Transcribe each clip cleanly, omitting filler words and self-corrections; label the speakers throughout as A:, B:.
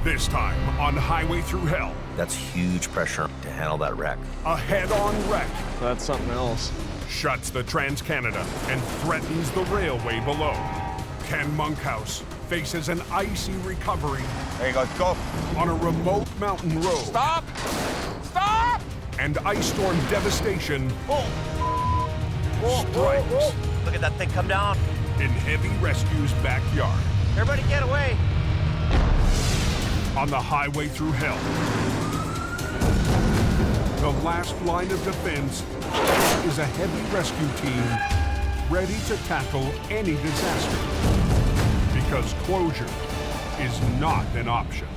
A: This time on Highway Thru Hell.
B: That's huge pressure to handle that wreck.
A: A head-on wreck
C: That's something else.
A: shuts the TransCanada and threatens the railway below. Ken Monkhouse faces an icy recovery.
D: There you go, go.
A: On a remote mountain road.
D: Stop! Stop!
A: And ice storm devastation strikes
B: Look at that thing come down.
A: in Heavy Rescue's backyard.
B: Everybody get away.
A: On the Highway Thru Hell, the last line of defense is a heavy rescue team ready to tackle any disaster, because closure is not an option.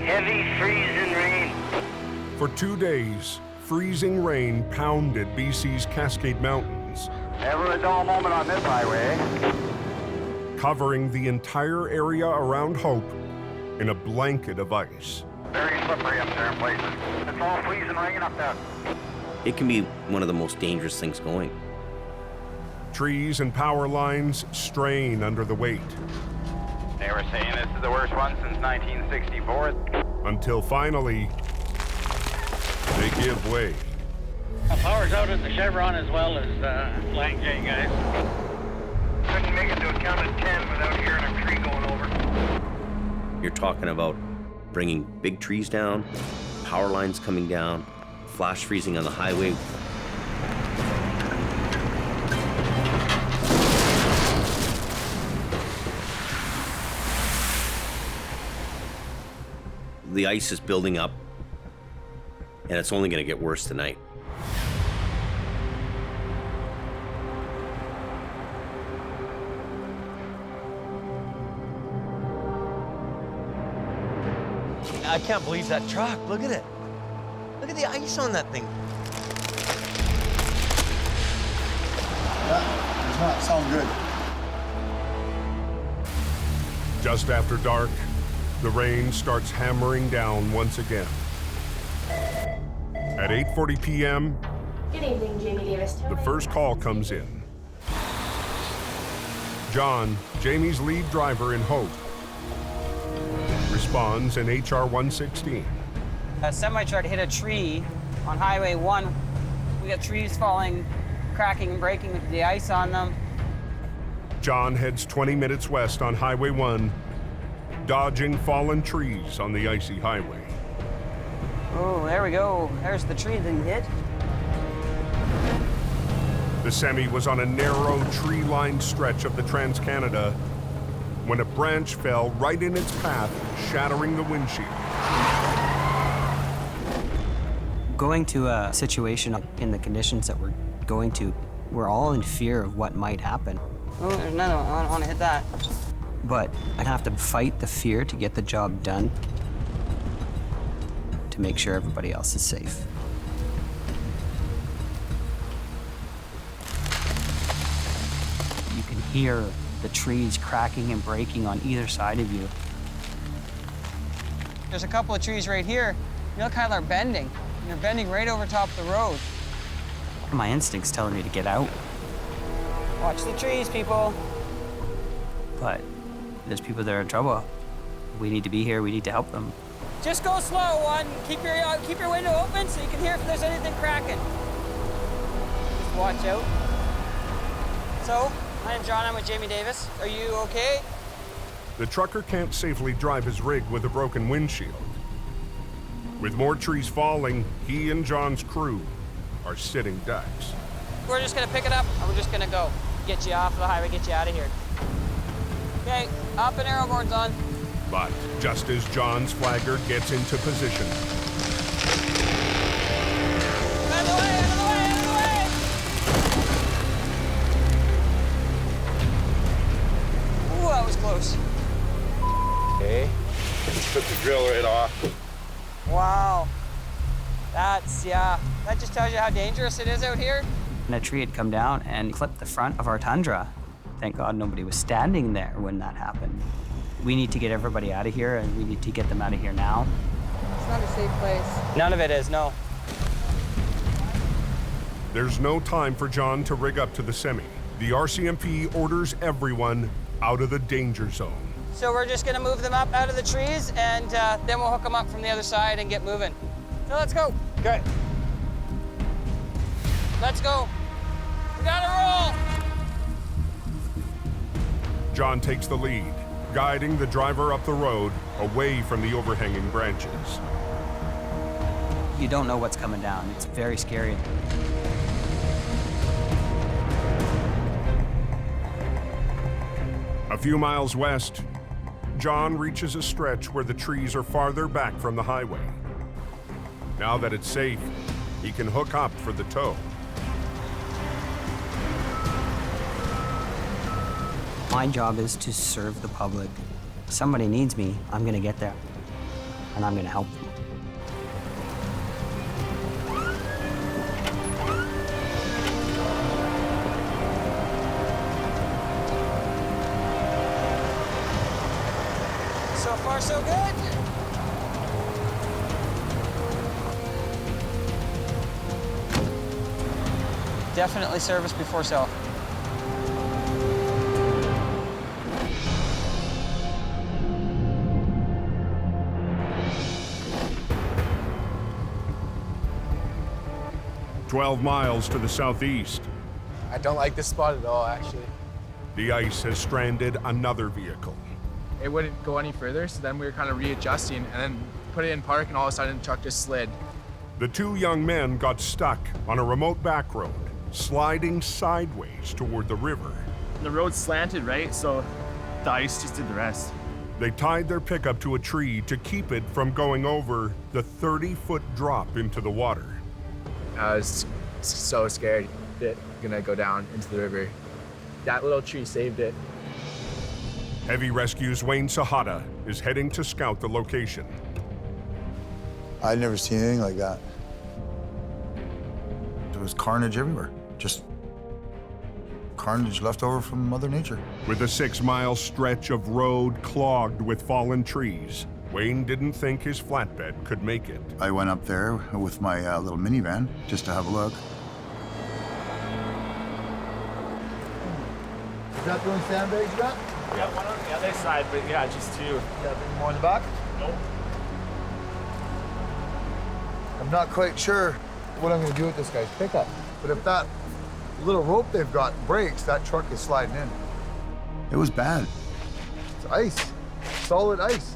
E: Heavy freezing rain.
A: For 2 days, freezing rain pounded BC's Cascade Mountains,
E: Never a dull moment on this highway.
A: covering the entire area around Hope in a blanket of ice.
E: Very slippery up there in places. It's all freezing rain up there.
B: It can be one of the most dangerous things going.
A: Trees and power lines strain under the weight,
E: They were saying this is the worst one since 1964.
A: until finally, they give way.
F: Power's out at the Chevron as well as Lang J, guys.
E: Couldn't make it to a count of 10 without hearing a tree going over.
B: You're talking about bringing big trees down, power lines coming down, flash freezing on the highway. The ice is building up, and it's only going to get worse tonight.
G: I can't believe that truck. Look at it. Look at the ice on that thing.
H: Yeah, does not sound good.
A: Just after dark, the rain starts hammering down once again. At 8:40 p.m.,
I: Good evening, Jamie Davis.
A: the first call comes in. John, Jamie's lead driver in Hope, responds in HR 116.
J: A semi-truck hit a tree on Highway 1. We got trees falling, cracking and breaking with the ice on them.
A: John heads 20 minutes west on Highway 1, dodging fallen trees on the icy highway.
J: Oh, there we go. There's the tree that he hit.
A: The semi was on a narrow, tree-lined stretch of the TransCanada when a branch fell right in its path, shattering the windshield.
J: Going to a situation in the conditions that we're going to, we're all in fear of what might happen. Oh, there's another one. I don't want to hit that. But I have to fight the fear to get the job done to make sure everybody else is safe. You can hear the trees cracking and breaking on either side of you. There's a couple of trees right here. You look how they're bending. And they're bending right over top of the road. My instinct's telling me to get out. Watch the trees, people. But there's people that are in trouble. We need to be here. We need to help them. Just go slow, one. Keep your window open so you can hear if there's anything cracking. Just watch out. So, my name's John. I'm with Jamie Davis. Are you okay?
A: The trucker can't safely drive his rig with a broken windshield. With more trees falling, he and John's crew are sitting ducks.
J: We're just gonna pick it up and we're just gonna go. Get you off the highway, get you out of here. Okay, up and arrow board's on.
A: But just as John's flagger gets into position,
J: Out of the way, out of the way, out of the way! Ooh, that was close.
D: Okay. Just took the drill right off.
J: Wow. That just tells you how dangerous it is out here. And a tree had come down and clipped the front of our Tundra. Thank God nobody was standing there when that happened. We need to get everybody out of here, and we need to get them out of here now.
C: It's not a safe place.
J: None of it is, no.
A: There's no time for John to rig up to the semi. The RCMP orders everyone out of the danger zone.
J: So we're just gonna move them up out of the trees, and then we'll hook them up from the other side and get moving. So let's go.
G: Okay.
J: Let's go. We gotta roll.
A: John takes the lead, guiding the driver up the road away from the overhanging branches.
J: You don't know what's coming down. It's very scary.
A: A few miles west, John reaches a stretch where the trees are farther back from the highway. Now that it's safe, he can hook up for the tow.
J: My job is to serve the public. If somebody needs me, I'm gonna get there, and I'm gonna help them. So far, so good. Definitely service before sell.
A: "12 miles to the southeast,
H: I don't like this spot at all, actually.
A: the ice has stranded another vehicle.
H: It wouldn't go any further, so then we were kind of readjusting and then put it in park, and all of a sudden the truck just slid.
A: The two young men got stuck on a remote back road, sliding sideways toward the river.
K: The road slanted, right? So the ice just did the rest.
A: They tied their pickup to a tree to keep it from going over the 30-foot drop into the water.
H: I was so scared that gonna go down into the river. That little tree saved it.
A: Heavy Rescue's Wayne Sahata is heading to scout the location.
L: I'd never seen anything like that. There was carnage everywhere. Just carnage left over from Mother Nature.
A: With a 6-mile stretch of road clogged with fallen trees, Wayne didn't think his flatbed could make it.
L: I went up there with my little minivan just to have a look. Is that the only sandbags you got?
K: Yeah, one on the other side, but yeah, just two.
L: Got any more in the back?
K: Nope.
L: I'm not quite sure what I'm gonna do with this guy's pickup. But if that little rope they've got breaks, that truck is sliding in. It was bad. It's ice, solid ice.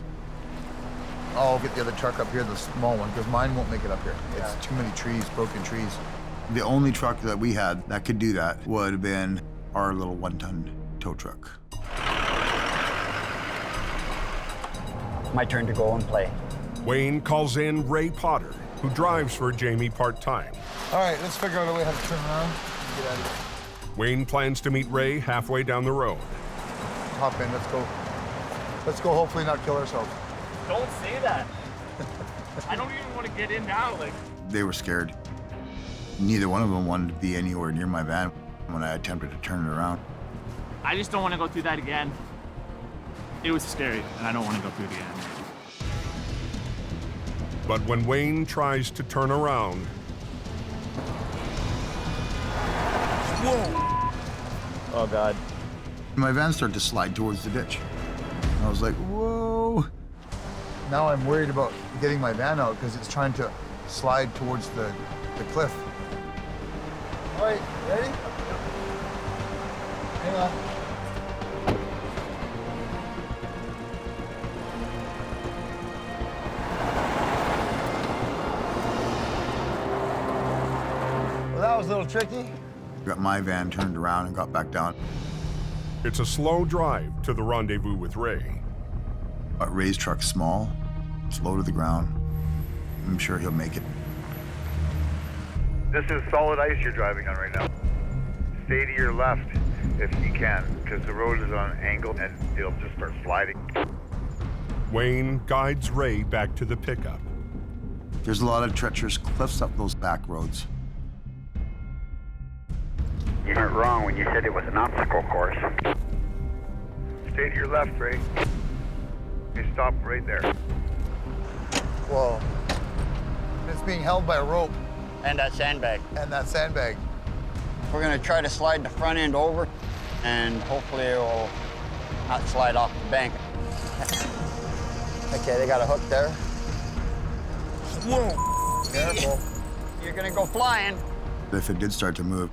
L: I'll get the other truck up here, the small one, because mine won't make it up here. It's too many trees, broken trees. The only truck that we had that could do that would have been our little 1-ton tow truck.
J: My turn to go and play.
A: Wayne calls in Ray Potter, who drives for Jamie part-time.
L: All right, let's figure out a way how to turn around. Get out of here.
A: Wayne plans to meet Ray halfway down the road.
L: Hop in, let's go. Let's go, hopefully not kill ourselves.
K: Don't say that. I don't even want to get in now. Like,
L: They were scared. Neither one of them wanted to be anywhere near my van when I attempted to turn it around.
K: I just don't want to go through that again. It was scary, and I don't want to go through it again.
A: But when Wayne tries to turn around,
K: Oh, God.
L: My van started to slide towards the ditch. I was like, whoa. Now I'm worried about getting my van out because it's trying to slide towards the cliff. All right, ready? Hang on. Well, that was a little tricky. Got my van turned around and got back down.
A: it's a slow drive to the rendezvous with Ray.
L: But Ray's truck's small, it's low to the ground. I'm sure he'll make it.
E: This is solid ice you're driving on right now. Stay to your left if you can, because the road is on an angle and it'll just start sliding.
A: Wayne guides Ray back to the pickup.
L: There's a lot of treacherous cliffs up those back roads.
E: You weren't wrong when you said it was an obstacle course.
D: Stay to your left, Ray. Okay, stop right there.
L: Whoa. It's being held by a rope.
J: And that sandbag.
L: And that sandbag.
J: We're gonna try to slide the front end over, and hopefully it will not slide off the bank. Okay, they got a hook there.
L: Whoa! Careful.
J: You're gonna go flying.
L: If it did start to move,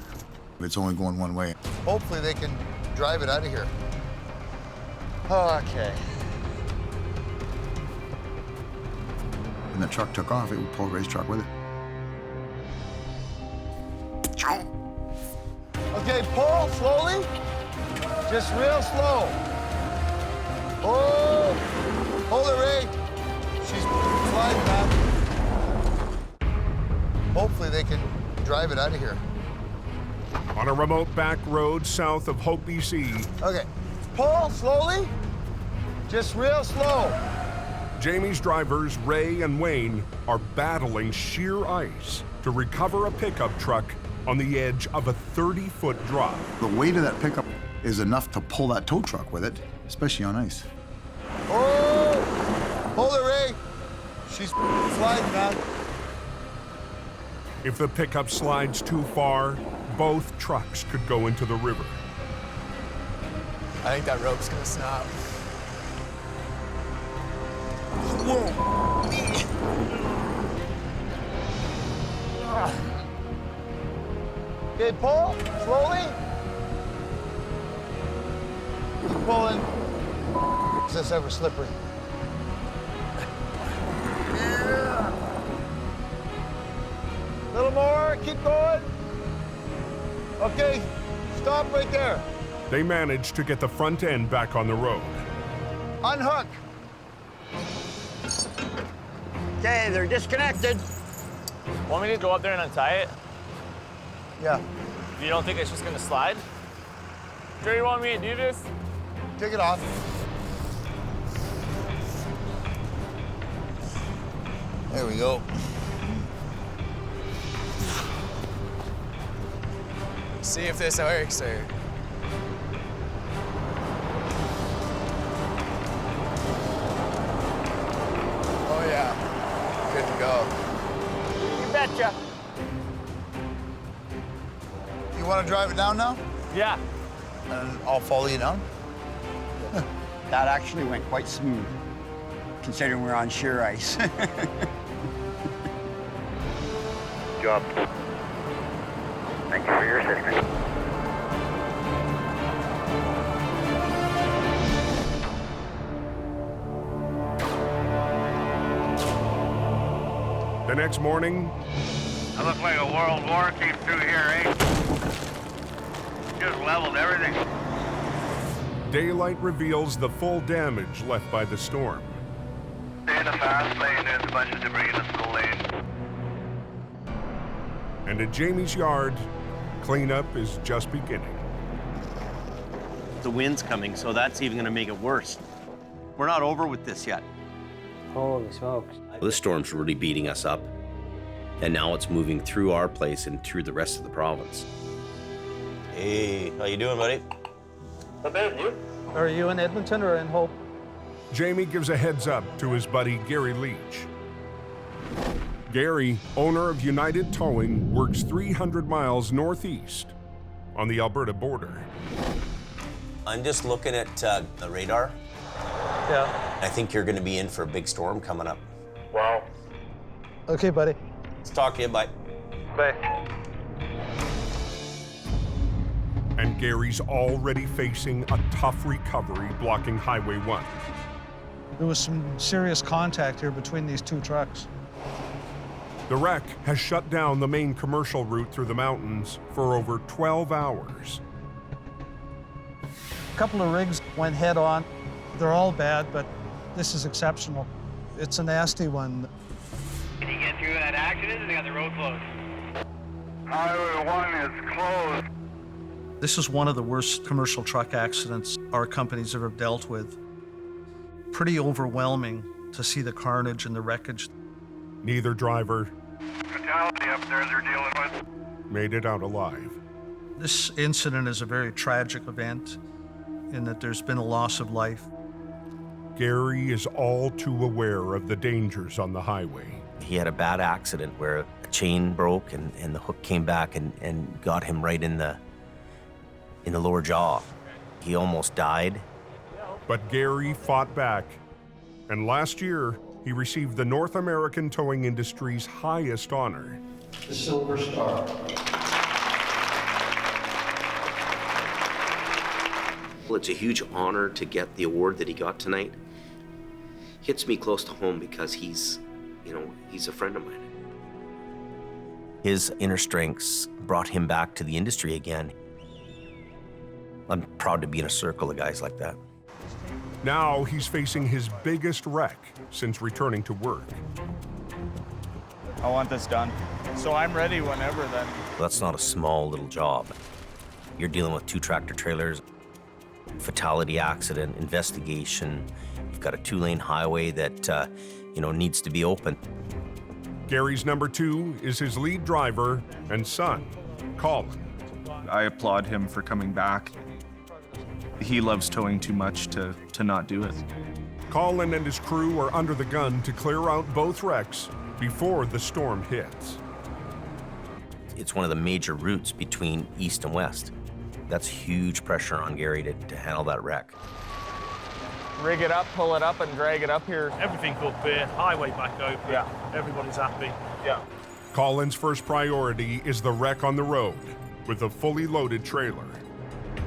L: it's only going one way. Hopefully they can drive it out of here.
J: Okay.
L: When the truck took off, it would pull Ray's truck with it. Okay, pull slowly. Just real slow. Oh! Hold it, Ray. She's sliding, man. Hopefully they can drive it out of here.
A: On a remote back road south of Hope, BC.
L: Okay, pull slowly. Just real slow.
A: Jamie's drivers, Ray and Wayne, are battling sheer ice to recover a pickup truck on the edge of a 30-foot drop.
L: The weight of that pickup is enough to pull that tow truck with it, especially on ice. Oh! Hold it, Ray. She's sliding, man.
A: If the pickup slides too far, both trucks could go into the river.
H: I think that rope's gonna snap.
L: Okay, pull slowly. Keep pulling. Is this ever slippery? A little more, keep going. Okay, stop right there.
A: They managed to get the front end back on the road.
L: Unhook.
J: Okay, they're disconnected.
K: Want me to go up there and untie it?
L: Yeah,
K: You don't think it's just gonna slide? Sure you want me to do this?
L: take it off. There we go.
H: See if this works or. Oh yeah, good to go.
J: You betcha.
L: You want to drive it down now?
K: Yeah.
L: And I'll follow you down.
J: That actually went quite smooth, considering we're on sheer ice.
E: Job. Thank you for your assistance.
A: The next morning,
E: It looks like a World War came through here, eh? Just leveled everything.
A: daylight reveals the full damage left by the storm.
E: Stay in the fast lane, there's a bunch of debris in the slow lane.
A: And at Jamie's yard, cleanup is just beginning.
B: The wind's coming, so that's even gonna make it worse. We're not over with this yet.
J: Holy smokes.
B: This storm's really beating us up, and now it's moving through our place and through the rest of the province. Hey, how you doing, buddy?
C: Are you in Edmonton or in Hope?
A: Jamie gives a heads up to his buddy Gary Leach. Gary, owner of United Towing, works 300 miles northeast on the Alberta border.
B: I'm just looking at the radar.
C: Yeah.
B: I think you're gonna be in for a big storm coming up.
E: Wow.
C: Okay, buddy.
B: Let's talk to you, bye.
E: Bye.
A: And Gary's already facing a tough recovery blocking Highway 1.
M: There was some serious contact here between these two trucks.
A: The wreck has shut down the main commercial route through the mountains for over 12 hours.
M: A couple of rigs went head on. They're all bad, but this is exceptional. It's a nasty one.
F: Can you get through that accident? They got the road closed.
E: Highway 1 is closed.
M: This is one of the worst commercial truck accidents our company's ever dealt with. pretty overwhelming to see the carnage and the wreckage.
A: Neither driver
E: Fatality up there they're dealing with.
A: made it out alive.
M: This incident is a very tragic event in that there's been a loss of life.
A: Gary is all too aware of the dangers on the highway.
B: He had a bad accident where a chain broke and the hook came back and got him right in the lower jaw. He almost died.
A: But Gary fought back, and last year he received the North American towing industry's highest honor,
C: The Silver Star.
B: Well, it's a huge honor to get the award that he got tonight. Hits me close to home because he's a friend of mine. His inner strengths brought him back to the industry again. I'm proud to be in a circle of guys like that.
A: Now he's facing his biggest wreck since returning to work.
K: I want this done. So I'm ready whenever then.
B: That's not a small little job. You're dealing with 2 tractor trailers, fatality accident, investigation. You've got a 2-lane highway that, needs to be open.
A: Gary's number 2 is his lead driver and son, Colin.
N: I applaud him for coming back. He loves towing too much to not do it.
A: Colin and his crew are under the gun to clear out both wrecks before the storm hits.
B: It's one of the major routes between east and west. That's huge pressure on Gary to handle that wreck.
K: Rig it up, pull it up, and drag it up here.
C: Everything up here, highway back open.
K: Yeah.
C: Everybody's happy.
K: Yeah.
A: Colin's first priority is the wreck on the road with a fully loaded trailer.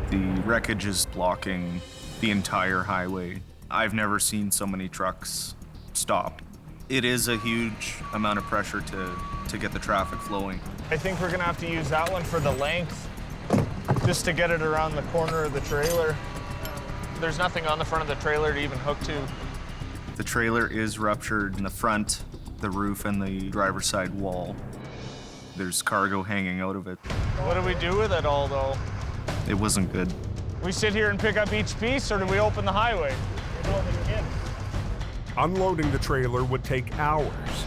N: The wreckage is blocking the entire highway. I've never seen so many trucks stop. It is a huge amount of pressure to get the traffic flowing.
K: I think we're gonna have to use that one for the length, just to get it around the corner of the trailer. There's nothing on the front of the trailer to even hook to.
N: The trailer is ruptured in the front, the roof, and the driver's side wall. There's cargo hanging out of it.
K: What do we do with it all, though?
N: It wasn't good.
K: We sit here and pick up each piece, or do we open the highway?
A: Unloading the trailer would take hours.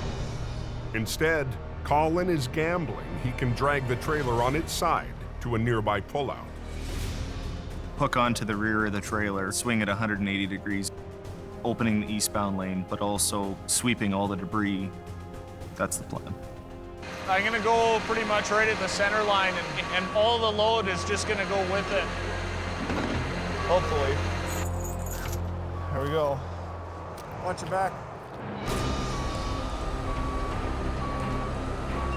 A: Instead, Colin is gambling he can drag the trailer on its side to a nearby pullout.
N: Hook onto the rear of the trailer, swing at 180 degrees, opening the eastbound lane, but also sweeping all the debris. That's the plan.
K: I'm gonna go pretty much right at the center line, and all the load is just gonna go with it. Hopefully. Here we go.
L: Watch your back.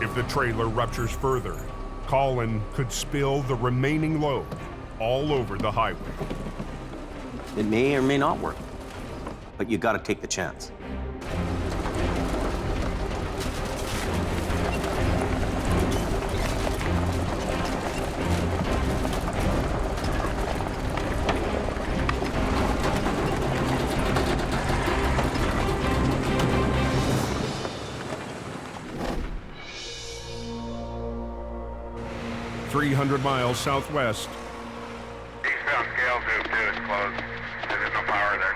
A: If the trailer ruptures further, Colin could spill the remaining load all over the highway.
B: It may or may not work, but you gotta take the chance.
A: "300 miles southwest,
E: Eastbound scale tube too is closed. There's no power there.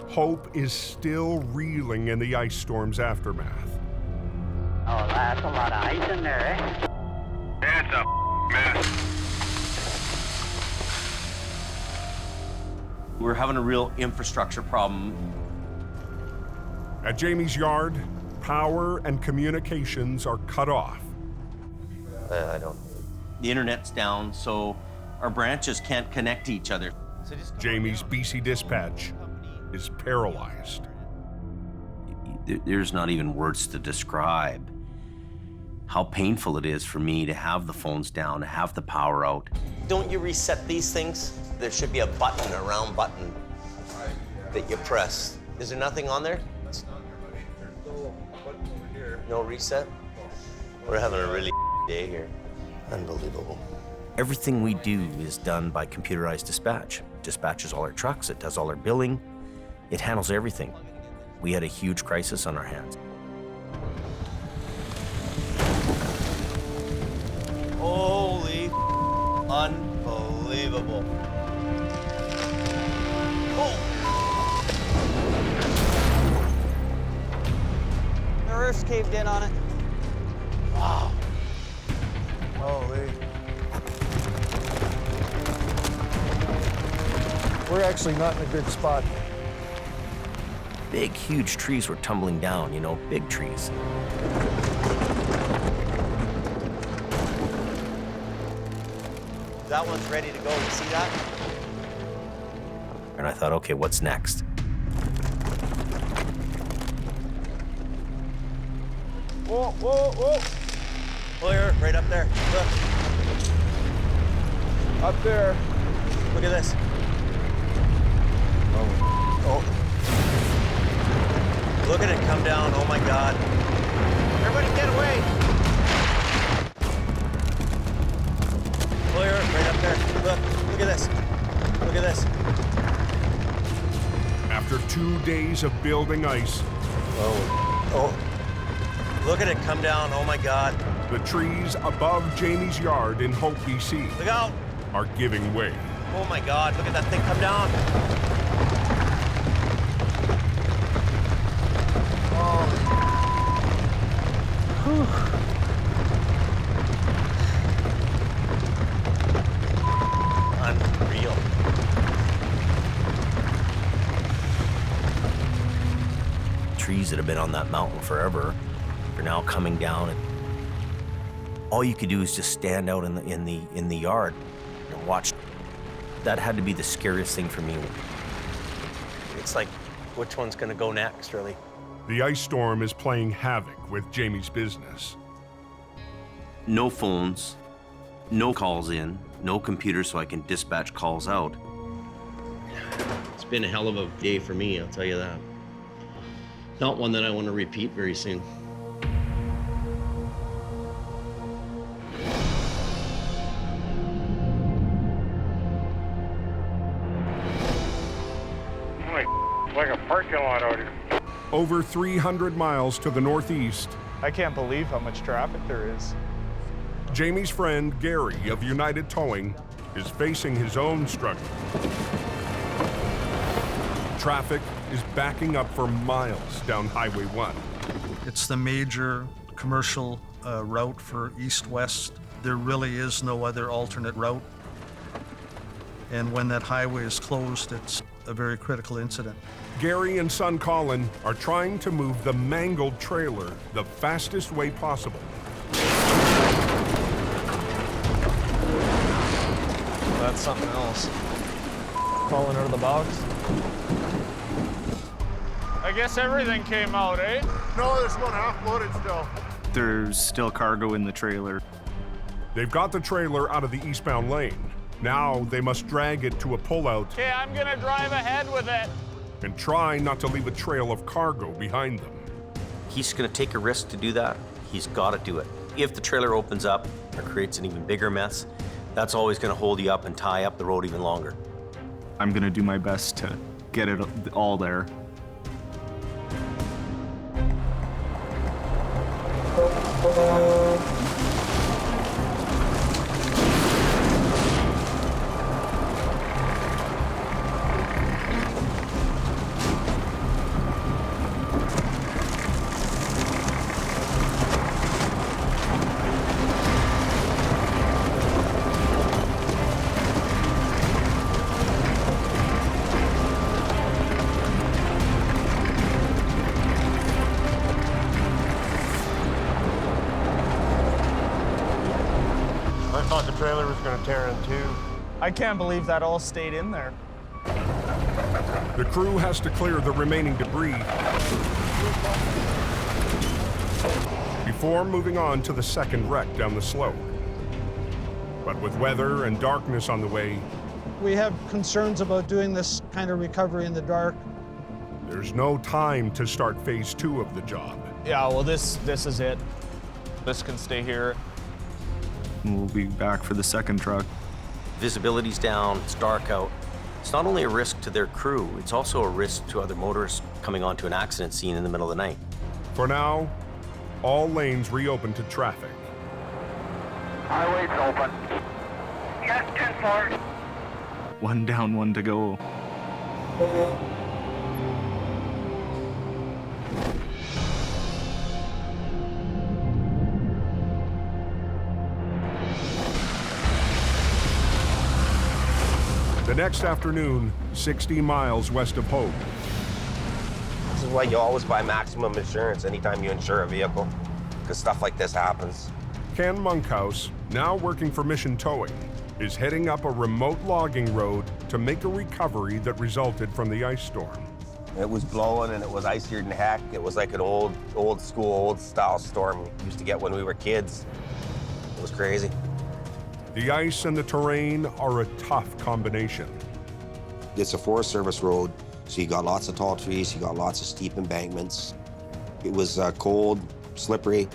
A: Hope is still reeling in the ice storm's aftermath.
F: Oh, that's a lot of ice in there, eh?
E: It's a mess.
B: We're having a real infrastructure problem.
A: At Jamie's yard, power and communications are cut off.
B: The internet's down, so our branches can't connect to each other.
A: Jamie's BC dispatch is paralyzed.
B: There's not even words to describe how painful it is for me to have the phones down, to have the power out. Don't you reset these things? There should be a button, a round button that you press. Is there nothing on there? No reset? We're having a really day here. Unbelievable. Everything we do is done by computerized dispatch. Dispatches all our trucks, it does all our billing, it handles everything. We had a huge crisis on our hands. Holy unbelievable. Oh!
J: roof's caved in on it. Wow.
L: Holy. We're actually not in a good spot.
B: Big, huge trees were tumbling down, you know, big trees.
G: That one's ready to go. You see that?
B: And I thought, okay, what's next?
K: Whoa, whoa, whoa.
G: Clear, right up there. Look.
K: Up there.
G: Look at this.
L: Oh.
G: Look at it come down. Oh my God. Everybody get away. Clear, right up there. Look at this. Look at this.
A: After 2 days of building ice,
G: Oh. Look at it come down. Oh my God.
A: the trees above Jamie's yard in Hope, BC
G: Look out.
A: are giving way.
G: Oh my God. Look at that thing come down. Unreal.
B: Trees that have been on that mountain forever are now coming down, and all you could do is just stand out in the yard and watch. That had to be the scariest thing for me.
G: It's like, which one's gonna go next, really?
A: The ice storm is playing havoc with Jamie's business.
B: No phones, no calls in, no computer so I can dispatch calls out.
O: It's been a hell of a day for me, I'll tell you that. Not one that I want to repeat very soon.
E: It's like a parking lot out here.
A: Over 300 miles to the northeast,
K: I can't believe how much traffic there is.
A: Jamie's friend Gary of United Towing is facing his own struggle. Traffic is backing up for miles down Highway 1.
M: It's the major commercial route for east-west. There really is no other alternate route. And when that highway is closed, it's a very critical incident.
A: Gary and son Colin are trying to move the mangled trailer the fastest way possible.
K: That's something else. Falling out of the box. I guess everything came out, eh?
L: No, there's one half loaded still.
N: There's still cargo in the trailer.
A: They've got the trailer out of the eastbound lane. Now they must drag it to a pullout
K: Okay, I'm gonna drive ahead with it.
A: and try not to leave a trail of cargo behind them.
B: He's gonna take a risk to do that. He's gotta do it. If the trailer opens up or creates an even bigger mess, that's always gonna hold you up and tie up the road even longer.
N: I'm gonna do my best to get it all there.
E: I thought the trailer was going to tear in two.
K: I can't believe that all stayed in there.
A: The crew has to clear the remaining debris before moving on to the second wreck down the slope. But with weather and darkness on the way,
M: We have concerns about doing this kind of recovery in the dark.
A: there's no time to start phase 2 of the job.
K: Yeah, well, this is it. This can stay here.
N: We'll be back for the second truck.
B: Visibility's down, it's dark out. It's not only a risk to their crew, it's also a risk to other motorists coming onto an accident scene in the middle of the night.
A: For now, all lanes reopen to traffic.
E: Highway's open. Yes, 10-4.
N: One down, one to go.
A: next afternoon, 60 miles west of Hope.
P: This is why you always buy maximum insurance anytime you insure a vehicle, because stuff like this happens.
A: Ken Monkhouse, now working for Mission Towing, is heading up a remote logging road to make a recovery that resulted from the ice storm.
P: It was blowing and it was icier than heck. It was like an old school, old style storm we used to get when we were kids. It was crazy.
A: The ice and the terrain are a tough combination.
P: It's a Forest Service road, so you got lots of tall trees, you got lots of steep embankments. It was cold, slippery,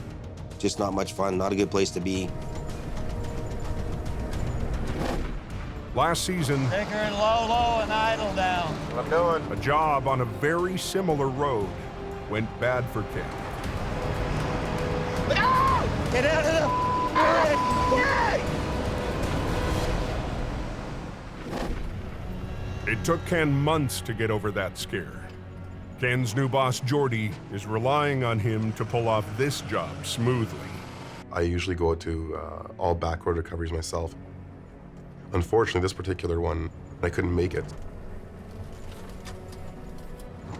P: just not much fun, not a good place to be.
A: Last season,
F: Take her in low, low, and idle down.
P: What I'm doing.
A: a job on a very similar road went bad for Ken.
F: Get out of the
A: It took Ken months to get over that scare. Ken's new boss, Jordy, is relying on him to pull off this job smoothly.
Q: I usually go to all back road recoveries myself. Unfortunately, this particular one, I couldn't make it.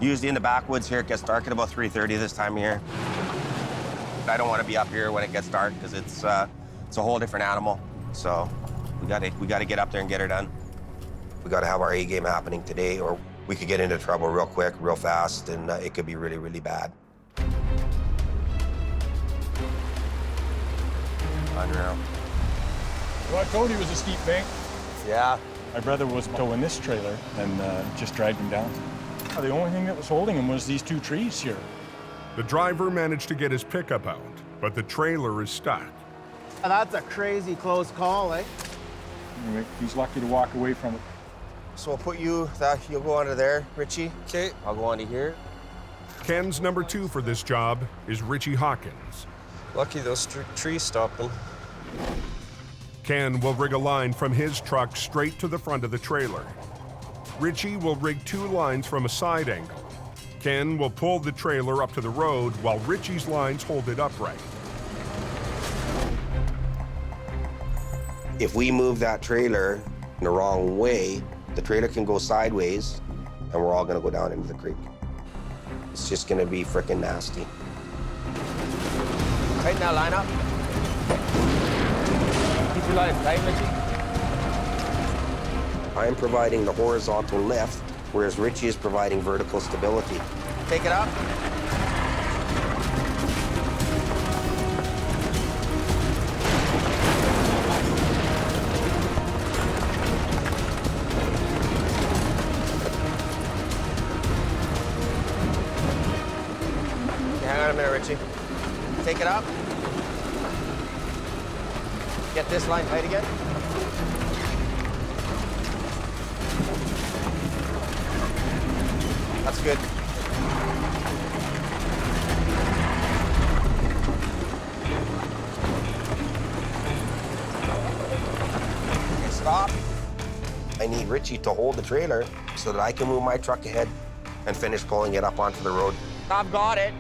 P: Usually in the backwoods here, it gets dark at about 3:30 this time of year. I don't want to be up here when it gets dark because it's a whole different animal. So we got to get up there and get her done. We got to have our A game happening today, or we could get into trouble real quick, real fast, and it could be really, really bad. Unreal.
R: Well, I told you it was a steep bank.
P: Yeah.
R: My brother was towing this trailer and just dragged him down. The only thing that was holding him was these two trees here.
A: The driver managed to get his pickup out, but the trailer is stuck.
C: That's a crazy close call, eh?
R: Anyway, he's lucky to walk away from it.
P: So we'll put you'll go under there, Richie. Okay. I'll go onto here.
A: Ken's number 2 for this job is Richie Hawkins.
S: Lucky those trees stopped them.
A: Ken will rig a line from his truck straight to the front of the trailer. Richie will rig 2 lines from a side angle. Ken will pull the trailer up to the road while Richie's lines hold it upright.
P: If we move that trailer in the wrong way, the trailer can go sideways and we're all gonna go down into the creek. It's just gonna be frickin' nasty. Tighten that line up. Keep your line tight, Richie. I'm providing the horizontal lift, whereas Richie is providing vertical stability. Take it up. Hang on a minute, Richie. Take it up. Get this line tight again. That's good. Okay, stop. I need Richie to hold the trailer so that I can move my truck ahead and finish pulling it up onto the road. I've got it.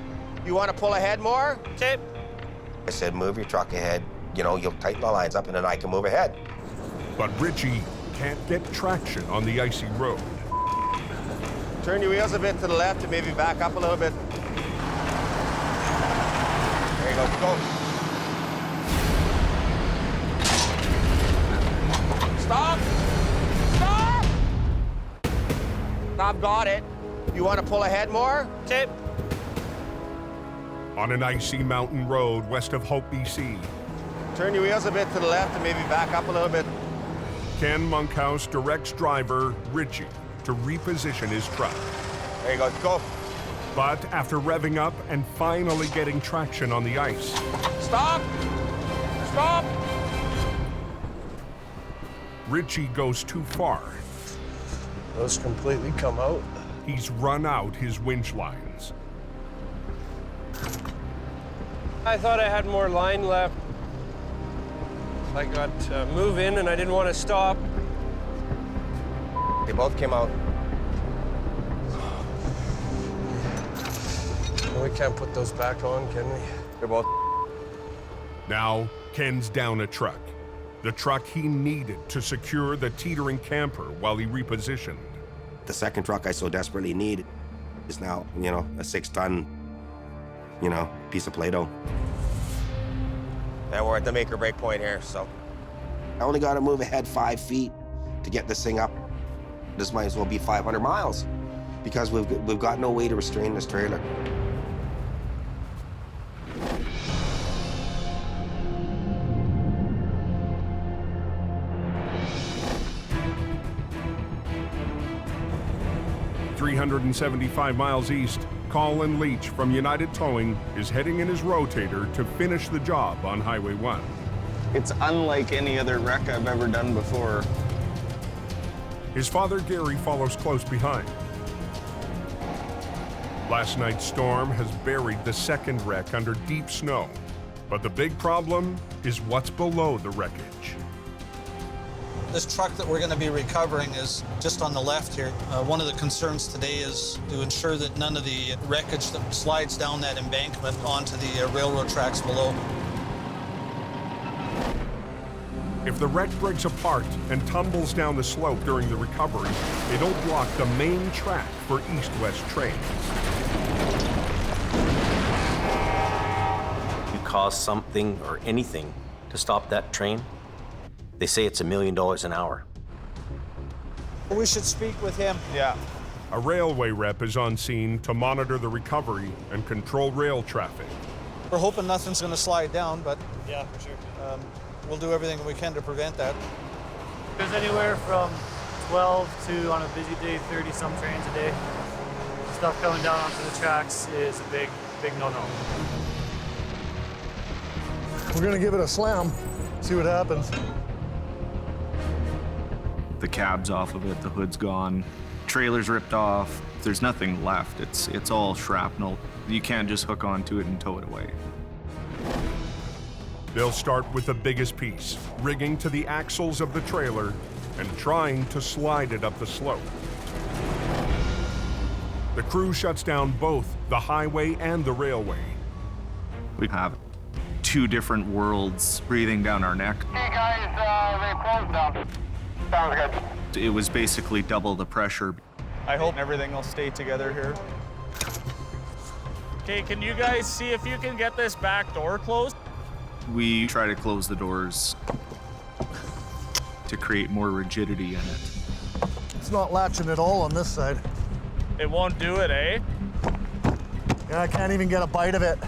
P: You want to pull ahead more? Okay. I said, move your truck ahead. You know, you'll tighten the lines up and then I can move ahead.
A: But Richie can't get traction on the icy road.
P: Turn your wheels a bit to the left and maybe back up a little bit. There you go, go. Stop! Stop! I've got it. You want to pull ahead more? Okay.
A: On an icy mountain road west of Hope, BC.
P: Turn your wheels a bit to the left and maybe back up a little bit.
A: Ken Monkhouse directs driver Richie to reposition his truck.
P: There you go, go.
A: But after revving up and finally getting traction on the ice.
P: Stop! Stop!
A: Richie goes too far.
S: Those completely come out.
A: He's run out his winch lines.
S: I thought I had more line left. I got move in and I didn't want to stop.
P: They both came out.
S: We can't put those back on, can we?
P: They're both.
A: Now, Ken's down a truck. the truck he needed to secure the teetering camper while he repositioned.
P: The second truck I so desperately need is now, you know, a 6-ton, you know, piece of Play-Doh. And we're at the make or break point here, so. I only got to move ahead 5 feet to get this thing up. This might as well be 500 miles because we've got no way to restrain this trailer.
A: .375 miles east, Colin Leach from United Towing is heading in his rotator to finish the job on Highway 1.
K: It's unlike any other wreck I've ever done before.
A: His father Gary follows close behind. Last night's storm has buried the second wreck under deep snow, but the big problem is what's below the wreckage.
C: This truck that we're going to be recovering is just on the left here. One of the concerns today is to ensure that none of the wreckage that slides down that embankment onto the railroad tracks below.
A: If the wreck breaks apart and tumbles down the slope during the recovery, it'll block the main track for east-west trains.
B: You cause something or anything to stop that train, they say it's $1 million an hour.
C: We should speak with him.
K: Yeah.
A: A railway rep is on scene to monitor the recovery and control rail traffic.
C: We're hoping nothing's going to slide down, but
F: Yeah, for sure.
C: we'll do everything we can to prevent that.
T: There's anywhere from 12 to, on a busy day, 30-some trains a day. Stuff coming down onto the tracks is a big no-no.
L: We're gonna give it a slam, see what happens.
N: The cab's off of it, the hood's gone, trailer's ripped off. There's nothing left. It's all shrapnel. You can't just hook onto it and tow it away.
A: They'll start with the biggest piece, rigging to the axles of the trailer and trying to slide it up the slope. The crew shuts down both the highway and the railway.
N: We have 2 different worlds breathing down our neck.
E: Hey guys, they closed down. Sounds good.
N: It was basically double the pressure.
K: I hope everything will stay together here. Okay, can you guys see if you can get this back door closed?
N: We try to close the doors to create more rigidity in it.
L: It's not latching at all on this side.
K: It won't do it, eh?
L: Yeah, I can't even get a bite of it.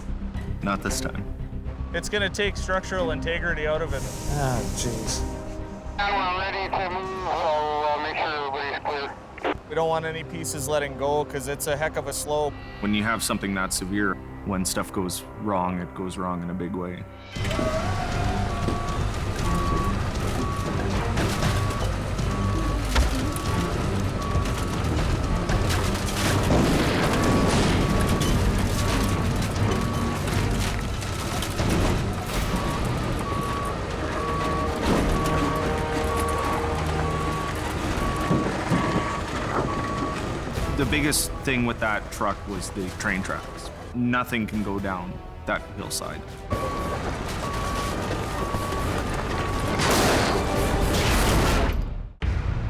N: Not this time.
K: It's gonna take structural integrity out of it.
C: Ah, jeez.
E: We're ready to move, so make sure everybody's clear.
K: We don't want any pieces letting go because it's a heck of a slope.
N: When you have something that severe, when stuff goes wrong, it goes wrong in a big way. The biggest thing with that truck was the train tracks. Nothing can go down that hillside.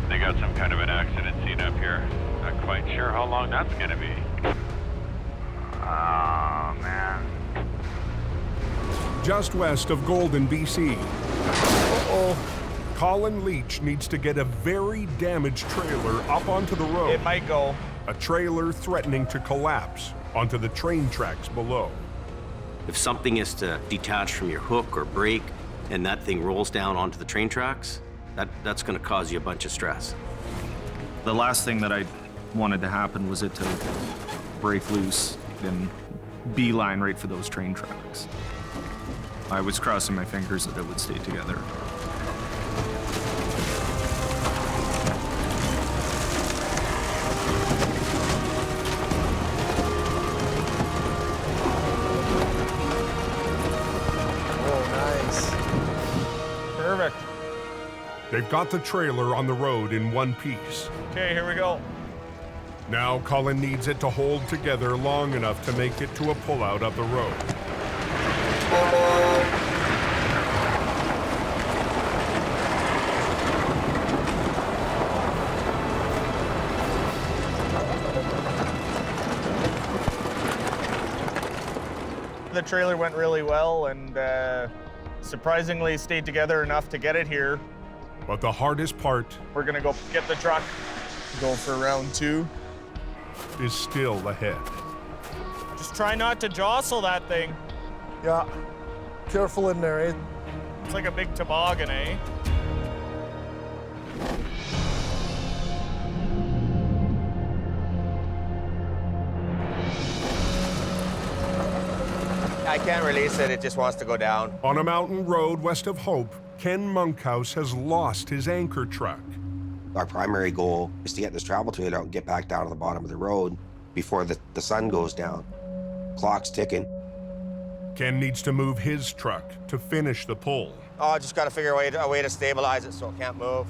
E: They got some kind of an accident scene up here. Not quite sure how long that's gonna be. Oh, man.
A: Just west of Golden, BC. Colin Leach needs to get a very damaged trailer up onto the road.
K: It might go.
A: A trailer threatening to collapse onto the train tracks below.
B: If something is to detach from your hook or brake and that thing rolls down onto the train tracks, that's going to cause you a bunch of stress.
N: The last thing that I wanted to happen was it to break loose and beeline right for those train tracks. I was crossing my fingers that it would stay together.
K: Perfect.
A: They've got the trailer on the road in one piece.
K: Okay, here we go.
A: Now Colin needs it to hold together long enough to make it to a pullout of the road.
K: the trailer went really well, and surprisingly stayed together enough to get it here.
A: But the hardest part,
K: we're gonna go get the truck, go for round 2,
A: is still ahead.
K: Just try not to jostle that thing.
M: Yeah, careful in there, eh?
K: It's like a big toboggan, eh?
P: I can't release it, it just wants to go down.
A: On a mountain road west of Hope, Ken Monkhouse has lost his anchor truck.
P: Our primary goal is to get this travel trailer out and get back down to the bottom of the road before the sun goes down. Clock's ticking.
A: Ken needs to move his truck to finish the pull.
P: Oh, I just got to figure a way to stabilize it so it can't move.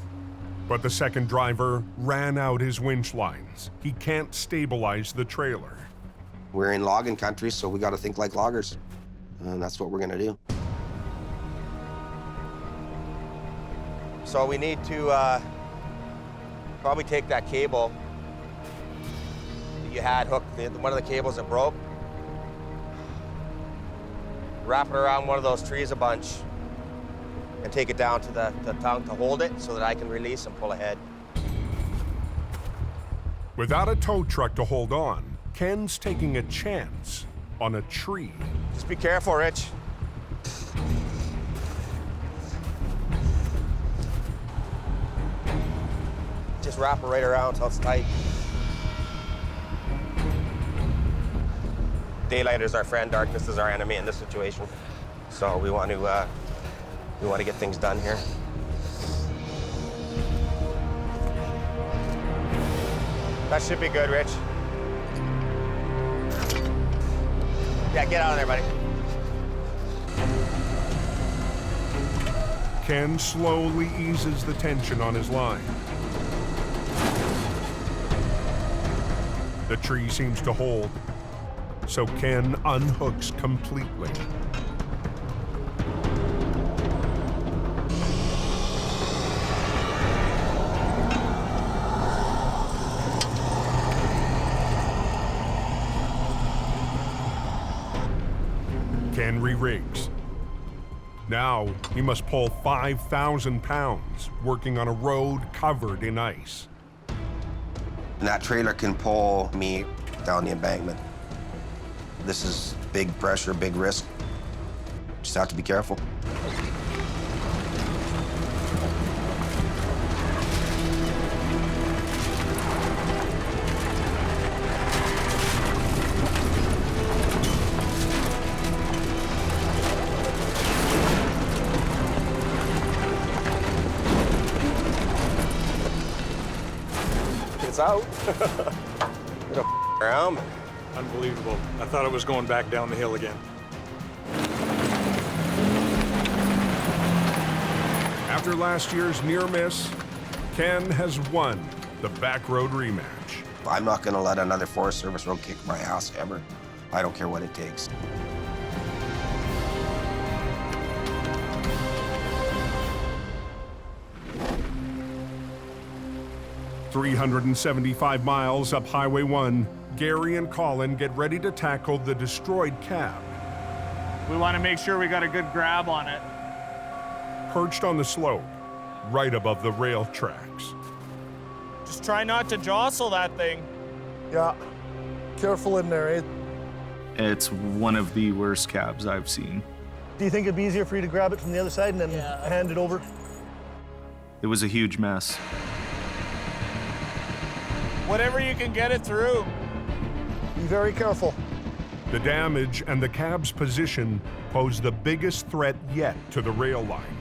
A: But the second driver ran out his winch lines. He can't stabilize the trailer.
P: We're in logging country, so we got to think like loggers. And that's what we're going to do. So we need to probably take that cable that you had hooked, one of the cables that broke, wrap it around one of those trees a bunch, and take it down to the tongue to hold it so that I can release and pull ahead.
A: Without a tow truck to hold on, Ken's taking a chance on a tree.
P: Just be careful, Rich. Just wrap it right around until it's tight. Daylight is our friend, darkness is our enemy in this situation. So we want to get things done here. That should be good, Rich. Yeah, get out of there, buddy.
A: Ken slowly eases the tension on his line. The tree seems to hold, so Ken unhooks completely. Ken re-rigs. Now he must pull 5,000 pounds, working on a road covered in ice.
P: And that trailer can pull me down the embankment. This is big pressure, big risk. Just have to be careful. It's out. Around.
R: Unbelievable. I thought it was going back down the hill again.
A: After last year's near miss, Ken has won the back road rematch.
P: I'm not going to let another Forest Service road kick my ass ever. I don't care what it takes.
A: "375 miles up Highway 1, Gary and Colin get ready to tackle the destroyed cab.
K: We want to make sure we got a good grab on it.
A: Perched on the slope, right above the rail tracks.
K: Just try not to jostle that thing.
M: Yeah, careful in there, eh?
N: It's one of the worst cabs I've seen.
M: Do you think it'd be easier for you to grab it from the other side and then hand it over?
N: It was a huge mess.
K: Whatever you can get it through.
M: Be very careful.
A: The damage and the cab's position pose the biggest threat yet to the rail line.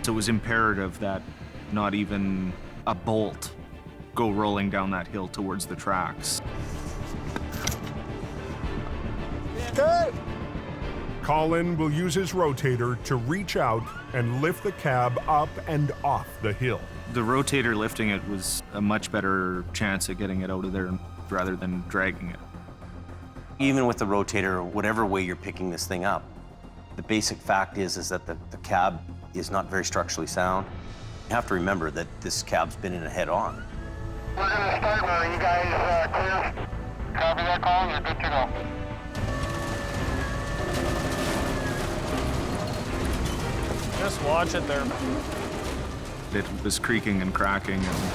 N: So it was imperative that not even a bolt go rolling down that hill towards the tracks.
M: Okay.
A: Colin will use his rotator to reach out and lift the cab up and off the hill.
N: The rotator lifting it was a much better chance at getting it out of there rather than dragging it.
B: Even with the rotator, whatever way you're picking this thing up, the basic fact is that the cab is not very structurally sound. You have to remember that this cab's been in a head-on.
E: We're going to start where you guys clear. Copy that call, you're good to go.
K: Just watch it there.
N: It was creaking and cracking and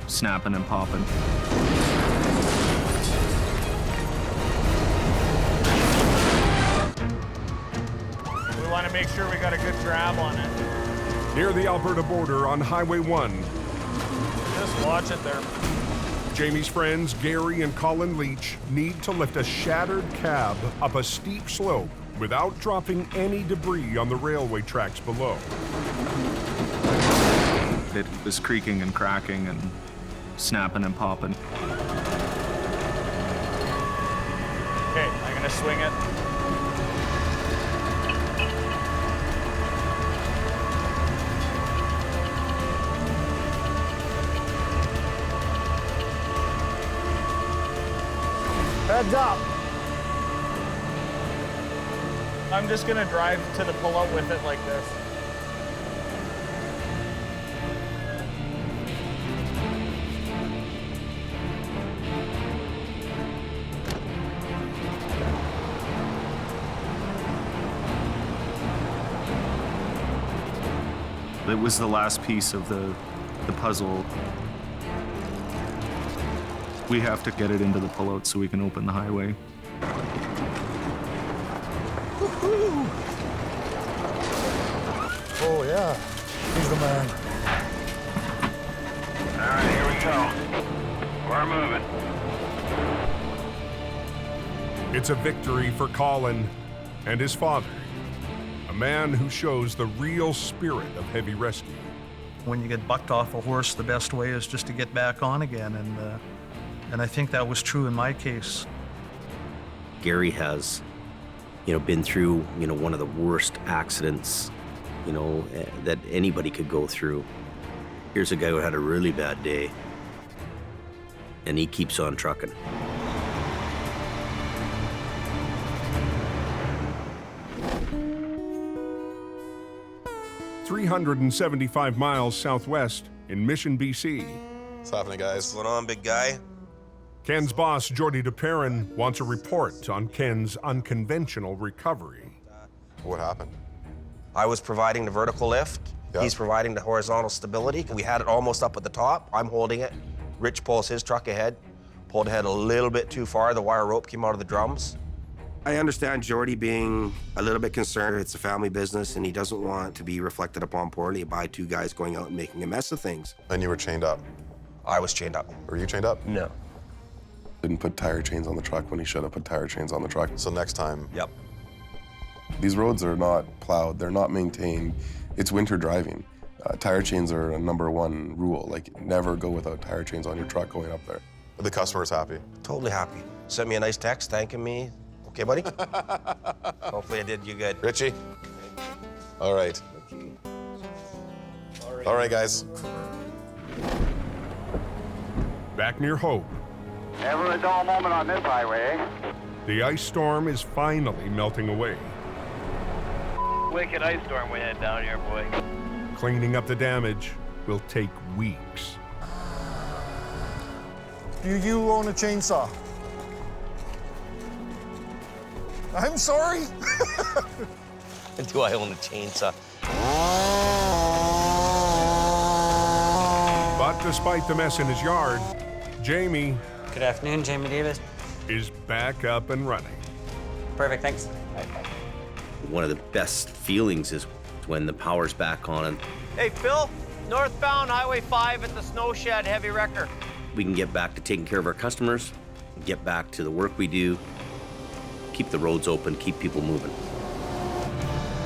N: snapping and popping.
K: We want to make sure we got a good grab on it.
A: Near the Alberta border on Highway 1.
K: Just watch it there.
A: Jamie's friends, Gary and Colin Leach, need to lift a shattered cab up a steep slope without dropping any debris on the railway tracks below.
N: It was creaking and cracking and snapping and popping.
K: Okay, I'm gonna swing it.
L: Heads up.
K: I'm just gonna drive to the pullout with it like this.
N: It was the last piece of the puzzle. We have to get it into the pullout so we can open the highway.
L: Oh, yeah. He's the man.
E: All right, here we go. We're moving.
A: It's a victory for Colin and his father, a man who shows the real spirit of heavy rescue.
M: When you get bucked off a horse, the best way is just to get back on again, and I think that was true in my case.
B: Gary has, been through, one of the worst accidents, that anybody could go through. Here's a guy who had a really bad day, and he keeps on trucking.
A: .375 miles southwest in Mission, BC.
U: What's happening, guys?
P: What's going on, big guy?
A: Ken's boss, Jordy DePerrin, wants a report on Ken's unconventional recovery.
U: What happened?
P: I was providing the vertical lift.
U: Yeah.
P: He's providing the horizontal stability. We had it almost up at the top. I'm holding it. Rich pulls his truck ahead, pulled ahead a little bit too far. The wire rope came out of the drums. I understand Jordy being a little bit concerned. It's a family business, and he doesn't want to be reflected upon poorly by two guys going out and making a mess of things.
U: And you were chained up?
P: I was chained up.
U: Were you chained up?
P: No.
Q: Didn't put tire chains on the truck when he should have put tire chains on the truck.
U: So next time.
P: Yep.
Q: These roads are not plowed, they're not maintained. It's winter driving. Tire chains are a #1 rule. Like, never go without tire chains on your truck going up there.
U: Are the customers happy?
P: Totally happy. Sent me a nice text thanking me. Okay, buddy? Hopefully I did you good.
U: Richie? All right. All right, guys.
A: Back near Hope,
E: Never a dull moment on this highway, eh?
A: the ice storm is finally melting away.
F: Wicked ice storm we had down here, boy.
A: Cleaning up the damage will take weeks.
L: Do you own a chainsaw? I'm sorry.
B: Do I own a chainsaw?
A: But despite the mess in his yard, Jamie...
J: Good afternoon, Jamie Davis.
A: ...is back up and running.
J: Perfect, thanks.
B: One of the best feelings is when the power's back on and
G: Hey, Phil, northbound Highway 5 at the snow shed, heavy wrecker.
B: we can get back to taking care of our customers, get back to the work we do, keep the roads open, keep people moving.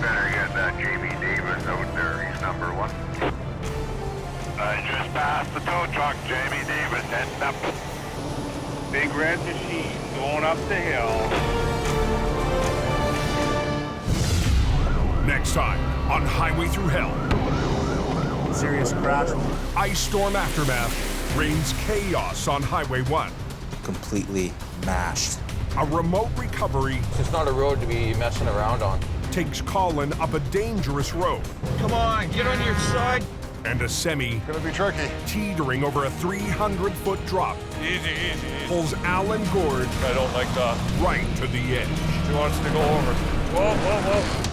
E: Better get that Jamie Davis out there. He's #1. I just passed the tow truck, Jamie Davis, heading up. Big red machine going up the hill.
A: Next time on Highway Thru Hell.
L: Serious crash.
A: Ice storm aftermath reigns chaos on Highway 1.
V: Completely mashed.
A: A remote recovery.
V: It's not a road to be messing around on.
A: Takes Colin up a dangerous road.
V: Come on, get on your side.
A: And a semi.
U: Gonna be tricky.
A: Teetering over a 300-foot drop.
S: Easy, easy, easy.
A: Pulls Alan Gord.
S: I don't like that.
A: Right to the edge.
S: He wants to go over. Whoa, whoa, whoa.